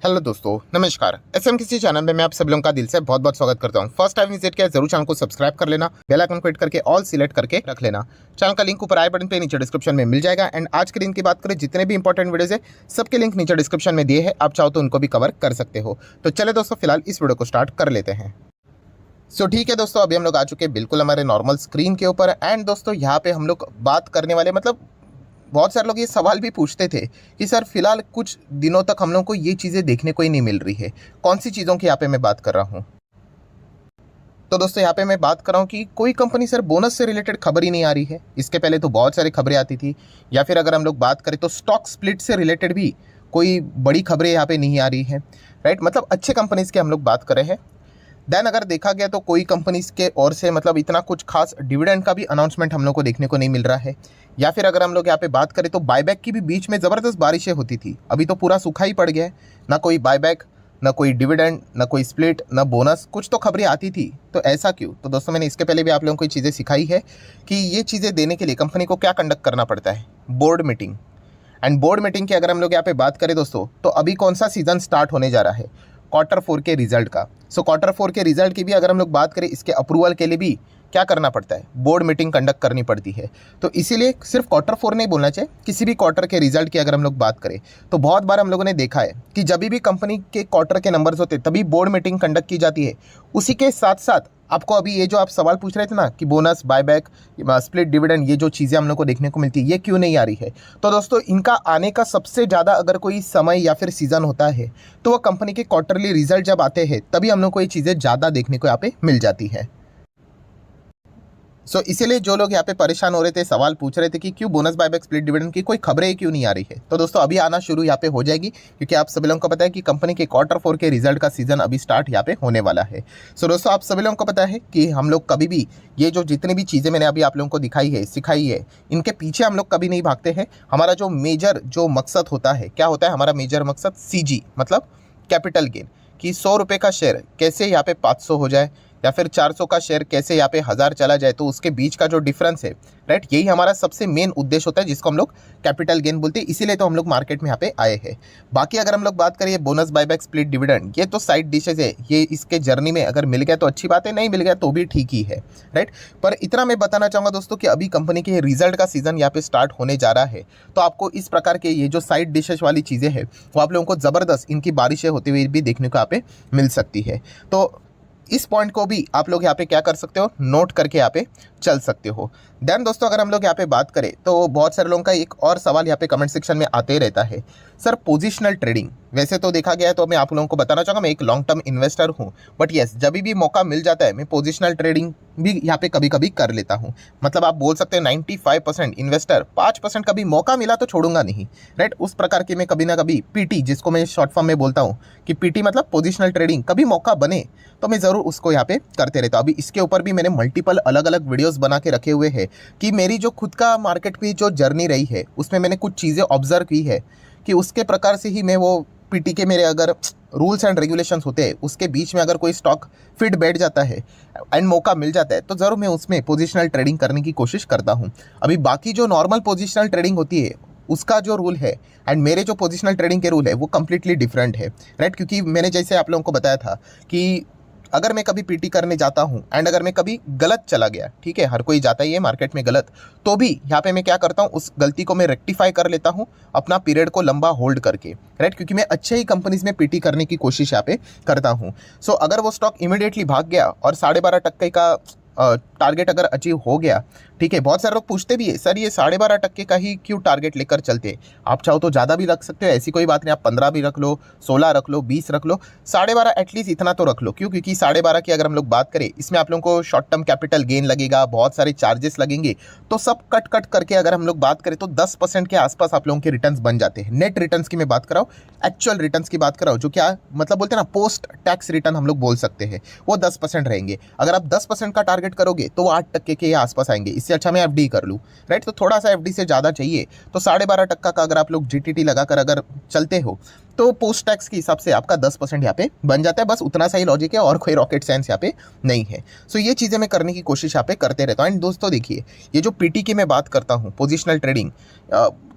Hello दोस्तों, नमस्कार। SM किसी चैनल में मैं आप सब लोगों का दिल से बहुत बहुत स्वागत करता हूं। फर्स्ट टाइम विजिट किया जरूर चैनल को सब्सक्राइब कर लेना, बेल आइकन को हिट करके ऑल सिलेक्ट करके रख लेना। चैनल का लिंक ऊपर आई बटन पे नीचे डिस्क्रिप्शन में मिल जाएगा। एंड आज के दिन की बात करें, जितने भी इंपॉर्टेंट वीडियोज है सबके लिंक नीचे डिस्क्रिप्शन में दिए हैं, आप चाहो तो उनको भी कवर कर सकते हो। तो चले दोस्तों, फिलहाल इस वीडियो को स्टार्ट कर लेते हैं। सो ठीक है दोस्तों, अभी हम लोग आ चुके हैं बिल्कुल हमारे नॉर्मल स्क्रीन के ऊपर। एंड दोस्तों यहाँ पे हम लोग बात करने वाले, मतलब बहुत सारे लोग ये सवाल भी पूछते थे कि सर फिलहाल कुछ दिनों तक हम लोग को ये चीज़ें देखने को ही नहीं मिल रही है। कौन सी चीज़ों की यहाँ पे मैं बात कर रहा हूँ? तो दोस्तों यहाँ पे मैं बात कर रहा हूँ कि कोई कंपनी सर बोनस से रिलेटेड खबर ही नहीं आ रही है। इसके पहले तो बहुत सारी खबरें आती थी, या फिर अगर हम लोग बात करें तो स्टॉक स्प्लिट से रिलेटेड भी कोई बड़ी खबरें यहाँ पे नहीं आ रही है, राइट। मतलब अच्छे कंपनीज की हम लोग बात कर रहे हैं। देन अगर देखा गया तो कोई कंपनीज के ओर से मतलब इतना कुछ खास डिविडेंड का भी अनाउंसमेंट हम लोग को देखने को नहीं मिल रहा है। या फिर अगर हम लोग यहाँ पे बात करें तो बायबैक की भी बीच में ज़बरदस्त बारिशें होती थी, अभी तो पूरा सूखा ही पड़ गया है। ना कोई बायबैक, ना कोई डिविडेंड, ना कोई स्प्लिट, ना बोनस। कुछ तो खबरें आती थी, तो ऐसा क्यों? तो दोस्तों मैंने इसके पहले भी आप लोगों को ये चीज़ें सिखाई है कि ये चीज़ें देने के लिए कंपनी को क्या कंडक्ट करना पड़ता है, board meeting. And board meeting की अगर हम लोग यहाँ पे बात करें दोस्तों, तो अभी कौन सा सीजन स्टार्ट होने जा रहा है? Q4 के रिजल्ट का। सो Q4 के रिजल्ट की भी अगर हम लोग बात करें, इसके अप्रूवल के लिए भी क्या करना पड़ता है? बोर्ड मीटिंग कंडक्ट करनी पड़ती है। तो इसीलिए सिर्फ Q4 नहीं बोलना चाहिए, किसी भी क्वार्टर के रिजल्ट की अगर हम लोग बात करें तो बहुत बार हम लोगों ने देखा है कि जब भी कंपनी के क्वार्टर के नंबर्स होते तभी बोर्ड मीटिंग कंडक्ट की जाती है। उसी के साथ साथ आपको अभी ये जो आप सवाल पूछ रहे थे ना कि बोनस, बायबैक, स्प्लिट, डिविडेंड, ये जो चीज़ें हम लोग को देखने को मिलती है, ये क्यों नहीं आ रही है? तो दोस्तों इनका आने का सबसे ज़्यादा अगर कोई समय या फिर सीज़न होता है तो वह कंपनी के क्वार्टरली रिजल्ट जब आते हैं, तभी हम लोग को ये चीज़ें ज़्यादा देखने को यहाँ पे मिल जाती है। सो इसीलिए जो लोग यहाँ पे परेशान हो रहे थे, सवाल पूछ रहे थे कि क्यों बोनस, बायबैक, स्प्लिट, डिविडेंड की कोई खबरें क्यों नहीं आ रही है, तो दोस्तों अभी आना शुरू यहाँ पे हो जाएगी, क्योंकि आप सभी लोगों को पता है कि कंपनी के Q4 के रिजल्ट का सीजन अभी स्टार्ट यहाँ पे होने वाला है। सो दोस्तों आप सभी लोगों को पता है कि हम लोग कभी भी ये जो जितनी भी चीज़ें मैंने अभी आप लोगों को दिखाई है, सिखाई है, इनके पीछे हम लोग कभी नहीं भागते हैं। हमारा जो मेजर जो मकसद होता है, क्या होता है हमारा मेजर मकसद? CG मतलब कैपिटल गेन, कि 100 रुपये का शेयर कैसे यहाँ पे 500 हो जाए, या फिर 400 का शेयर कैसे यहाँ पे 1000 चला जाए, तो उसके बीच का जो डिफरेंस है, राइट, यही हमारा सबसे मेन उद्देश्य होता है, जिसको हम लोग कैपिटल गेन बोलते हैं। इसीलिए तो हम लोग मार्केट में यहाँ पे आए हैं। बाकी अगर हम लोग बात करें बोनस, बायबैक, स्प्लिट, डिविडेंड, ये तो साइड डिशेज है। ये इसके जर्नी में अगर मिल गया तो अच्छी बात है, नहीं मिल गया तो भी ठीक ही है, राइट। पर इतना मैं बताना चाहूँगा दोस्तों कि अभी कंपनी के रिजल्ट का सीजन यहाँ पे स्टार्ट होने जा रहा है, तो आपको इस प्रकार के ये जो साइड डिशेज वाली चीज़ें हैं वो आप लोगों को ज़बरदस्त इनकी बारिशें होती हुई भी देखने को यहाँ पे मिल सकती है। तो इस पॉइंट को भी आप लोग यहाँ पे क्या कर सकते हो, नोट करके यहाँ पे चल सकते हो। देन दोस्तों अगर हम लोग यहाँ पे बात करें तो बहुत सारे लोगों का एक और सवाल यहाँ पे कमेंट सेक्शन में आते रहता है, सर पोजिशनल ट्रेडिंग। वैसे तो देखा गया है तो मैं आप लोगों को बताना चाहूँगा, मैं एक लॉन्ग टर्म इन्वेस्टर हूँ, बट येस जब भी मौका मिल जाता है मैं पोजिशनल ट्रेडिंग भी यहाँ पे कभी कभी कर लेता हूँ। मतलब आप बोल सकते हैं 95% इन्वेस्टर, 5% कभी मौका मिला तो छोड़ूंगा नहीं, राइट। उस प्रकार की मैं कभी ना कभी PT, जिसको मैं शॉर्ट फॉर्म में बोलता हूँ कि PT मतलब पोजिशनल ट्रेडिंग, कभी मौका बने तो मैं ज़रूर उसको यहाँ पे करते रहता हूँ। अभी इसके ऊपर भी मैंने मल्टीपल अलग अलग वीडियोस बना के रखे हुए हैं कि मेरी जो खुद का मार्केट की जो जर्नी रही है उसमें मैंने कुछ चीज़ें ऑब्जर्व की है, कि उसके प्रकार से ही मैं वो PT के मेरे अगर रूल्स एंड रेगुलेशंस होते हैं उसके बीच में अगर कोई स्टॉक फिट बैठ जाता है एंड मौका मिल जाता है तो ज़रूर मैं उसमें पोजिशनल ट्रेडिंग करने की कोशिश करता हूँ। अभी बाकी जो नॉर्मल पोजिशनल ट्रेडिंग होती है उसका जो रूल है एंड मेरे जो पोजिशनल ट्रेडिंग के रूल है वो कम्प्लीटली डिफरेंट है, राइट। क्योंकि मैंने जैसे आप लोगों को बताया था कि अगर मैं कभी PT करने जाता हूँ एंड अगर मैं कभी गलत चला गया, ठीक है, हर कोई जाता ही है मार्केट में गलत, तो भी यहाँ पे मैं क्या करता हूँ, उस गलती को मैं रेक्टिफाई कर लेता हूँ अपना पीरियड को लंबा होल्ड करके, राइट। क्योंकि मैं अच्छे ही कंपनीज में PT करने की कोशिश यहाँ पे करता हूँ। सो अगर वो स्टॉक इमीडिएटली भाग गया और 12.5% का टारगेट अगर अचीव हो गया, ठीक है, बहुत सारे लोग पूछते भी है सर ये 12.5% का ही क्यों टारगेट लेकर चलते, आप चाहो तो ज़्यादा भी रख सकते हो, ऐसी कोई बात नहीं, आप 15 भी रख लो, 16 रख लो, 20 रख लो, 12.5 एटलीस्ट इतना तो रख लो। क्यों? क्योंकि 12.5 की अगर हम लोग बात करें इसमें आप लोगों को शॉर्ट टर्म कैपिटल गेन लगेगा, बहुत सारे चार्जेस लगेंगे, तो सब कट कट करके अगर हम लोग बात करें तो 10% के आसपास आप लोगों के रिटर्न्स बन जाते हैं। नेट रिटर्न्स की मैं बात कर रहा हूँ, एक्चुअल रिटर्न्स की बात कर रहा हूँ, जो क्या मतलब बोलते हैं ना पोस्ट टैक्स रिटर्न हम लोग बोल सकते हैं, वो 10% रहेंगे। अगर आप 10% का टारगेट टारगेट करोगे तो वो 8% के आसपास आएंगे, इससे अच्छा मैं एफडी कर लूँ, राइट। तो थोड़ा सा एफडी से ज़्यादा चाहिए तो 12.5% का अगर आप लोग जीटीटी लगाकर अगर चलते हो तो पोस्ट टैक्स के हिसाब से आपका 10% यहाँ पे बन जाता है। बस उतना सा ही लॉजिक है और कोई रॉकेट साइंस यहाँ पे नहीं है। सो ये चीज़ें मैं करने की कोशिश यहाँ पे करते रहता हूँ। एंड दोस्तों देखिए, ये जो पीटी की मैं बात करता हूँ, पोजिशनल ट्रेडिंग,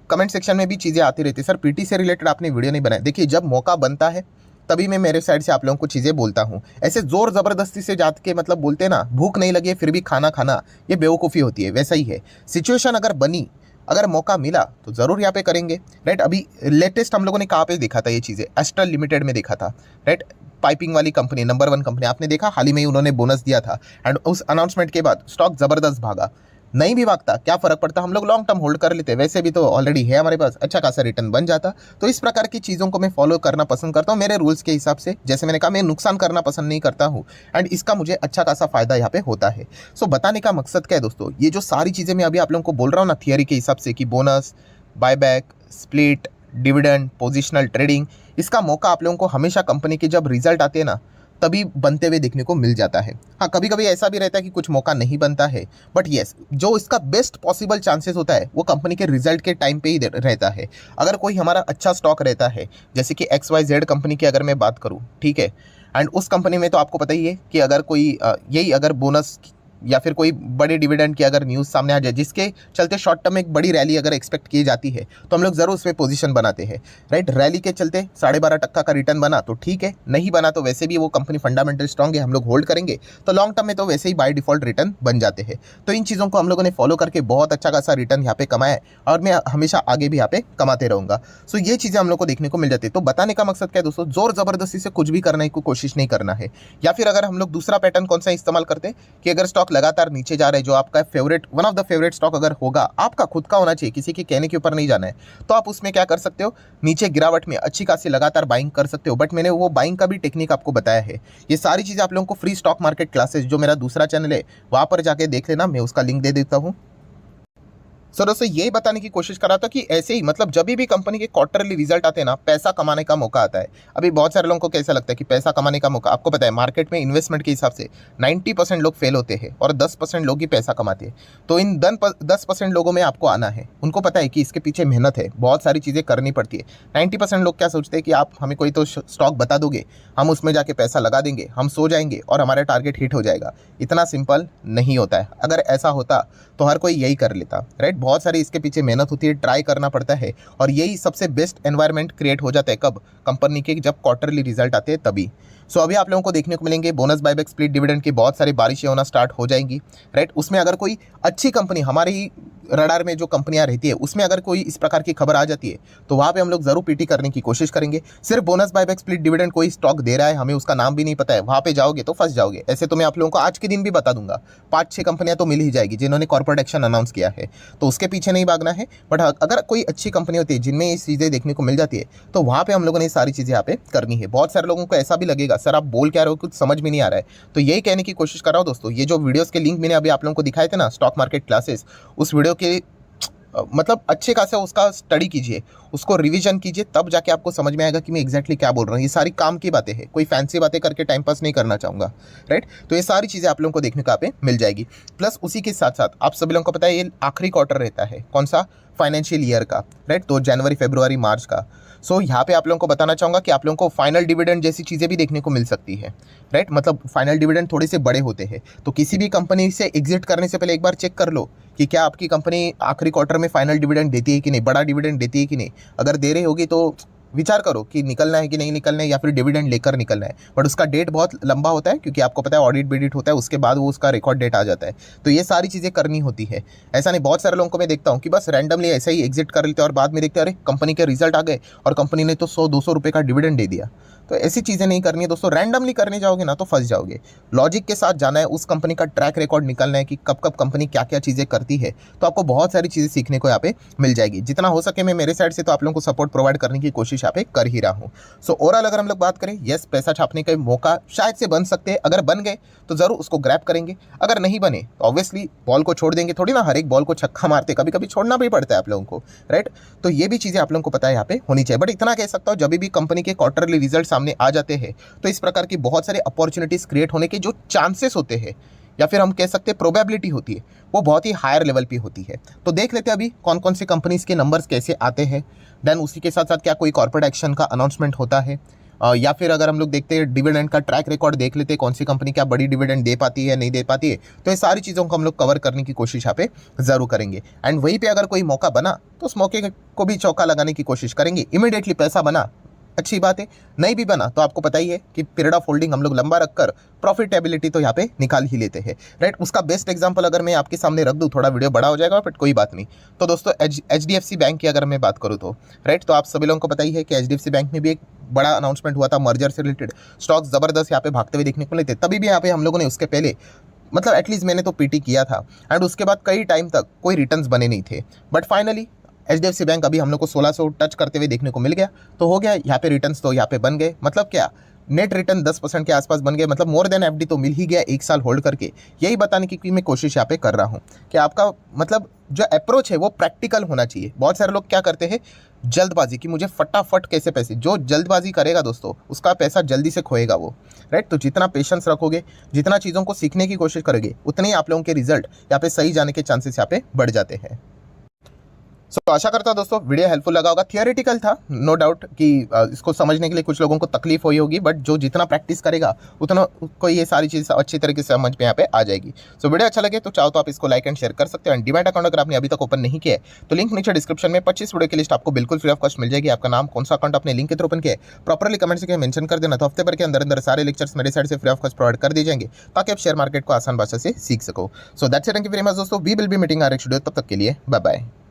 कमेंट सेक्शन में भी चीज़ें आती रहती है, सर पीटी से रिलेटेड आपने वीडियो नहीं बनाया। देखिए, जब मौका बनता है तभी मैं मेरे साइड से आप लोगों को चीज़ें बोलता हूँ। ऐसे जोर ज़बरदस्ती से जात के मतलब बोलते ना, भूख नहीं लगी है फिर भी खाना खाना, ये बेवकूफ़ी होती है। वैसा ही है सिचुएशन, अगर बनी, अगर मौका मिला तो ज़रूर यहाँ पे करेंगे, राइट। अभी लेटेस्ट हम लोगों ने कहाँ पे देखा था ये चीज़ें, एस्ट्रल लिमिटेड में देखा था, राइट। पाइपिंग वाली कंपनी, नंबर 1 कंपनी, आपने देखा हाल ही में उन्होंने बोनस दिया था एंड उस अनाउंसमेंट के बाद स्टॉक ज़बरदस्त भागा। नहीं भी भागता क्या फ़र्क पड़ता, हम लोग लॉन्ग टर्म होल्ड कर लेते, वैसे भी तो ऑलरेडी है हमारे पास, अच्छा खासा रिटर्न बन जाता। तो इस प्रकार की चीज़ों को मैं फॉलो करना पसंद करता हूँ मेरे रूल्स के हिसाब से। जैसे मैंने कहा, मैं नुकसान करना पसंद नहीं करता हूँ एंड इसका मुझे अच्छा खासा फायदा यहाँ पे होता है। सो बताने का मकसद क्या है दोस्तों, ये जो सारी चीज़ें मैं अभी आप लोगों को बोल रहा हूँ ना थियरी के हिसाब से, कि bonus, buyback, split, dividend, positional trading, इसका मौका आप लोगों को हमेशा कंपनी के जब रिजल्ट आते हैं ना तभी बनते हुए देखने को मिल जाता है। हाँ, कभी कभी ऐसा भी रहता है कि कुछ मौका नहीं बनता है, बट येस, जो इसका बेस्ट पॉसिबल चांसेस होता है वो कंपनी के रिजल्ट के टाइम पे ही रहता है। अगर कोई हमारा अच्छा स्टॉक रहता है, जैसे कि XYZ कंपनी की अगर मैं बात करूँ, ठीक है, एंड उस कंपनी में तो आपको पता ही है कि अगर कोई यही अगर बोनस या फिर कोई बड़े डिविडेंड की अगर न्यूज़ सामने आ जाए जिसके चलते शॉर्ट टर्म में एक बड़ी रैली अगर एक्सपेक्ट की जाती है, तो हम लोग ज़रूर उसमें पोजीशन बनाते हैं, राइट। रैली के चलते 12.5% का रिटर्न बना तो ठीक है, नहीं बना तो वैसे भी वो कंपनी फंडामेंटल स्ट्रॉन्ग है, हम लोग होल्ड करेंगे, तो लॉन्ग टर्म में तो वैसे ही बाय डिफॉल्ट रिटर्न बन जाते हैं। तो इन चीज़ों को हम लोगों ने फॉलो करके बहुत अच्छा खासा रिटर्न यहाँ पे कमाया है और मैं हमेशा आगे भी यहाँ पे कमाते रहूँगा। सो ये चीज़ें हम लोग को देखने को मिल जाती है। तो बताने का मकसद क्या है दोस्तों, जोर ज़बरदस्ती से कुछ भी करने की कोशिश नहीं करना है। या फिर अगर हम लोग दूसरा पैटर्न कौन सा इस्तेमाल करते हैं कि अगर स्टॉक लगातार नीचे जा रहा है, जो आपका favourite, one of the favourite stock अगर होगा, आपका खुद का होना चाहिए, किसी के कहने के ऊपर नहीं जाना है, तो आप उसमें क्या कर सकते हो, नीचे गिरावट में अच्छी खासी लगातार बाइंग कर सकते हो। बट मैंने वो बाइंग का भी टेक्निक आपको बताया है। ये सारी चीज़ें आप लोगों को फ्री स्टॉक मार्केट क्लासेस, जो मेरा दूसरा चैनल है वहाँ पर जाके देख लेना, मैं उसका लिंक दे देता हूँ। सो दोस्तों यही बताने की कोशिश कर रहा था कि ऐसे ही मतलब जब भी कंपनी के क्वार्टरली रिजल्ट आते हैं ना, पैसा कमाने का मौका आता है। अभी बहुत सारे लोगों को कैसा लगता है कि पैसा कमाने का मौका, आपको पता है मार्केट में इन्वेस्टमेंट के हिसाब से 90% लोग फेल होते हैं और 10% लोग ही पैसा कमाते हैं। तो इन 10% लोगों में आपको आना है। उनको पता है कि इसके पीछे मेहनत है, बहुत सारी चीज़ें करनी पड़ती है। 90% लोग क्या सोचते हैं कि आप हमें कोई तो स्टॉक बता दोगे, हम उसमें जाके पैसा लगा देंगे, हम सो जाएंगे और हमारा टारगेट हिट हो जाएगा। इतना सिंपल नहीं होता है। अगर ऐसा होता तो हर कोई यही कर लेता, राइट। बहुत सारी इसके पीछे मेहनत होती है, ट्राई करना पड़ता है और यही सबसे बेस्ट एनवायरनमेंट क्रिएट हो जाता है कब, कंपनी के जब क्वार्टरली रिजल्ट आते हैं तभी। सो अभी आप लोगों को देखने को मिलेंगे बोनस, बायबैक, स्प्लिट, डिविडेंड की बहुत सारी बारिशें होना स्टार्ट हो जाएंगी, राइट। उसमें अगर कोई अच्छी कंपनी, हमारे ही रडार में जो कंपनियां रहती है, उसमें अगर कोई इस प्रकार की खबर आ जाती है तो वहाँ पे हम लोग जरूर पीटी करने की कोशिश करेंगे। सिर्फ बोनस, बायबैक, स्प्लिट, डिविडेंड कोई स्टॉक दे रहा है, हमें उसका नाम भी नहीं पता है, वहाँ पे जाओगे तो फंस जाओगे। ऐसे तो मैं आप लोगों को आज के दिन भी बता दूंगा, 5-6 कंपनियां तो मिल ही जाएगी जिन्होंने कॉर्पोरेट एक्शन अनाउंस किया है, तो उसके पीछे नहीं भागना है। बट अगर कोई अच्छी कंपनी होती है जिनमें ये चीज़ें देखने को मिल जाती है, तो वहाँ पे हम लोगों ने सारी चीज़ें यहाँ पे करनी है। बहुत सारे लोगों को ऐसा भी लगेगा, सर आप बोल क्या रहे हो, कुछ समझ में नहीं आ रहा है, तो यही कहने की कोशिश कर रहा हूँ दोस्तों। ये जो वीडियोस के लिंक मैंने अभी आप लोगों को दिखाए थे ना, स्टॉक मार्केट क्लासेस, उस वीडियो के मतलब अच्छे खासा उसका स्टडी कीजिए, उसको रिवीजन कीजिए, तब जाके आपको समझ में आएगा कि मैं एग्जैक्टली क्या बोल रहा हूँ। ये सारी काम की बातें हैं, कोई फैंसी बातें करके टाइम पास नहीं करना चाहूँगा, राइट। तो ये सारी चीज़ें आप लोगों को देखने को यहाँ पे मिल जाएगी। प्लस उसी के साथ साथ आप सभी लोगों को पता है ये आखिरी क्वार्टर रहता है, कौन सा, फाइनेंशियल ईयर का, राइट। तो जनवरी, फरवरी, मार्च का। सो यहाँ पे आप लोगों को बताना चाहूँगा कि आप लोगों को फाइनल डिविडेंड जैसी चीज़ें भी देखने को मिल सकती है, राइट। मतलब फाइनल डिविडेंड थोड़े से बड़े होते हैं, तो किसी भी कंपनी से एग्जिट करने से पहले एक बार चेक कर लो कि क्या आपकी कंपनी आखिरी क्वार्टर में फाइनल डिविडेंड देती है कि नहीं, बड़ा डिविडेंड देती है कि नहीं। अगर दे रही होगी तो विचार करो कि निकलना है कि नहीं निकलना है, या फिर डिविडेंड लेकर निकलना है। बट उसका डेट बहुत लंबा होता है, क्योंकि आपको पता है ऑडिट बिडिट होता है, उसके बाद वो उसका रिकॉर्ड डेट आ जाता है। तो ये सारी चीज़ें करनी होती है। ऐसा नहीं, बहुत सारे लोगों को मैं देखता हूँ कि बस रैंडमली ऐसे ही एग्जिट कर लेते हैं और बाद में देखते हैं अरे कंपनी के रिजल्ट आ गए और कंपनी ने तो 100-200 रुपये का डिविडेंड दे दिया। तो ऐसी चीज़ें नहीं करनी है दोस्तों। रैंडमली करने जाओगे ना तो फंस जाओगे। लॉजिक के साथ जाना है, उस कंपनी का ट्रैक रिकॉर्ड निकालना है कि कब कब कंपनी क्या क्या चीज़ें करती है, तो आपको बहुत सारी चीज़ें सीखने को यहाँ पे मिल जाएगी। जितना हो सके मैं मेरे साइड से तो आप लोगों को सपोर्ट प्रोवाइड करने की कोशिश यहाँ पे कर ही रहा हूँ। सो ओवरऑल अगर हम लोग बात करें, यस, पैसा छापने का मौका शायद से बन सकते हैं। अगर बन गए तो ज़रूर उसको ग्रैब करेंगे, अगर नहीं बने तो ऑब्वियसली बॉल को छोड़ देंगे। थोड़ी ना हर एक बॉल को छक्का मारते, कभी कभी छोड़ना भी पड़ता है आप लोगों को, राइट। तो ये भी चीज़ें आप लोगों को पता है यहाँ पे होनी चाहिए। बट इतना कह सकता हूँ, जब भी कंपनी के क्वार्टरली रिजल्ट सामने आ जाते हैं तो इस प्रकार की बहुत सारे अपॉर्चुनिटीज़ क्रिएट होने के जो चांसेस होते हैं, या फिर हम कह सकते हैं प्रोबेबिलिटी होती है, वो बहुत ही हायर लेवल पे होती है। तो देख लेते हैं अभी कौन कौन सी कंपनीज के नंबर्स कैसे आते हैं। देन उसी के साथ साथ क्या कोई कॉर्पोरेट एक्शन का अनाउंसमेंट होता है, या फिर अगर हम लोग देखते हैं डिविडेंड का ट्रैक रिकॉर्ड देख लेते हैं, कौन सी कंपनी क्या बड़ी डिविडेंड दे पाती है नहीं दे पाती है। तो ये सारी चीज़ों को हम लोग कवर करने की कोशिश यहाँ पे ज़रूर करेंगे। एंड वहीं पे अगर कोई मौका बना तो उस मौके को भी चौका लगाने की कोशिश करेंगे। इमीडिएटली पैसा बना अच्छी बात है, नहीं भी बना तो आपको पता ही है कि पीरियड ऑफ होल्डिंग हम लोग लंबा रखकर प्रॉफिटेबिलिटी तो यहाँ पे निकाल ही लेते हैं, राइट। उसका बेस्ट एग्जांपल अगर मैं आपके सामने रख दूँ, थोड़ा वीडियो बड़ा हो जाएगा बट कोई बात नहीं। तो दोस्तों HDFC बैंक की अगर मैं बात करूँ तो राइट, तो आप सभी लोगों को पता ही है कि HDFC बैंक में भी एक बड़ा अनाउंसमेंट हुआ था मर्जर से रिलेटेड। स्टॉक्स ज़बरदस्त यहाँ पे भागते हुए देखने को मिले थे, तभी भी यहाँ पे हम लोगों ने उसके पहले मतलब एटलीस्ट मैंने तो पीटी किया था। एंड उसके बाद कई टाइम तक कोई रिटर्न्स बने नहीं थे, बट फाइनली HDFC बैंक अभी हम लोग को 1600 टच करते हुए देखने को मिल गया। तो हो गया यहाँ पे रिटर्न्स तो यहाँ पे बन गए, मतलब क्या नेट रिटर्न 10% के आसपास बन गए, मतलब मोर देन FD तो मिल ही गया 1 साल होल्ड करके। यही बताने की मैं कोशिश यहाँ पे कर रहा हूँ कि आपका मतलब जो अप्रोच है वो प्रैक्टिकल होना चाहिए। बहुत सारे लोग क्या करते हैं जल्दबाजी की, मुझे फटाफट कैसे पैसे, जो जल्दबाजी करेगा दोस्तों उसका पैसा जल्दी से खोएगा वो, राइट। तो जितना पेशेंस रखोगे, जितना चीज़ों को सीखने की कोशिश करोगे, उतने ही आप लोगों के रिजल्ट यहाँ पे सही जाने के चांसेस यहाँ पे बढ़ जाते हैं। तो आशा करता हूं दोस्तों वीडियो हेल्पफुल लगा होगा। थियोरेटिकल था नो डाउट कि इसको समझने के लिए कुछ लोगों को तकलीफ हुई होगी, बट जो जितना प्रैक्टिस करेगा उतना को ये सारी चीज़ अच्छी तरीके से समझ में यहाँ पे आ जाएगी। सो वीडियो अच्छा लगे तो चाहो तो आप इसको लाइक एंड शेयर कर सकते हो। एंड डीमैट अकाउंट अगर आपने अभी तक ओपन नहीं किया है तो लिंक नीचे डिस्क्रिप्शन में 25 वीडियो की लिस्ट आपको बिल्कुल फ्री ऑफ कॉस्ट मिल जाएगी। आपका नाम, कौन सा अकाउंट अपने लिंक के थ्रू ओपन किया है, प्रॉपरली कमेंट से मेंशन कर देना, तो हफ्ते भर के अंदर अंदर सारे लेक्चर्स मेरे साइड से फ्री ऑफ कॉस्ट प्रोवाइड कर दिए जाएंगे ताकि आप शेयर मार्केट को आसान भाषा से सीख सको। So that's it, thank you very much दोस्तों, we will be meeting our next video, तब तक के लिए बाय बाय।